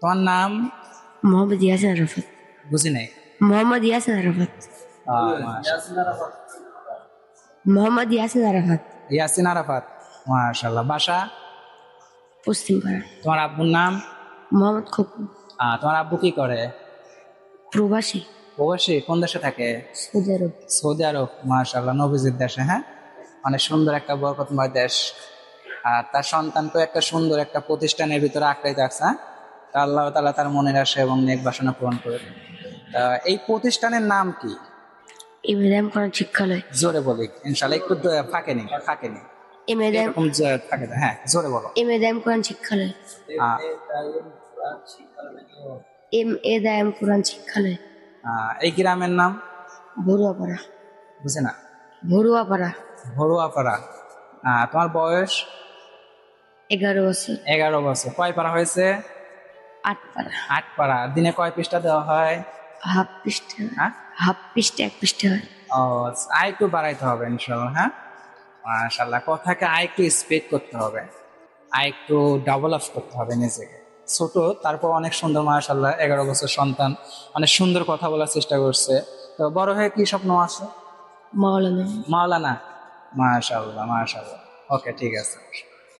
তোমার নাম? মোহাম্মদ ইয়াসিন আরাফাত। বুঝি নাই। মোহাম্মদ ইয়াসিন আরাফাত। মোহাম্মদ ইয়াসিন আরাফাত। ইয়াসিন আরাফাত, মাশাআল্লাহ। বাসা? পশ্চিমপাড়া। তোমার আব্বুর নাম? মোহাম্মদ খোকন। তোমার আব্বু কি করে? প্রবাসী। প্রবাসী? কোন দেশে থাকে? সৌদি আরব। সৌদি আরব, মাশাআল্লাহ, নবীজির দেশে। হ্যাঁ, অনেক সুন্দর একটা বরকতময় দেশ। আর তার সন্তানকে একটা সুন্দর একটা প্রতিষ্ঠানের ভিতরে আঁকড়াইতে আছে। হ্যাঁ, তা আল্লাহ তাআলা তার মনের আশা এবং নেক বাসনা পূরণ করে দেন। এই প্রতিষ্ঠানের নাম কি? এমএদাম কোরআন শিক্ষালয়। জোরে বলি ইনশাআল্লাহ, একটু ফাঁকে নেই, ফাঁকে নেই, এমএদাম। এরকম থাকে না। হ্যাঁ, জোরে বলো। এমএদাম কোরআন শিক্ষালয়। আহ, এমএদাম কোরআন শিক্ষালয়। এই গ্রামের নাম? ভরুয়াপাড়া। বুঝে না। ভরুয়াপাড়া। ভরুয়াপাড়া। তোমার বয়স? 11 বছর। 11 বছর। কয় পারা হয়েছে? 8 পারা। 8 পারা। দিনে কয় পৃষ্ঠা দেওয়া হয়? হাফ পৃষ্ঠা। হ্যাঁ, হাফ পৃষ্ঠা 1 পৃষ্ঠা হয়। ও, একটু বাড়াইতে হবে ইনশাআল্লাহ। হ্যাঁ, মাশাআল্লাহ, কথাকে একটু স্পিড করতে হবে, একটু ডেভেলপ করতে হবে নিজেকে। ছোট, তারপর অনেক সুন্দর, মাশাআল্লাহ। 11 বছর সন্তান, অনেক সুন্দর কথা বলার চেষ্টা করছে। তো বড় হয়ে কি স্বপ্ন আছে? মাওলানা। মাওলানা। মাশাআল্লাহ, মাশাআল্লাহ। ওকে, ঠিক আছে।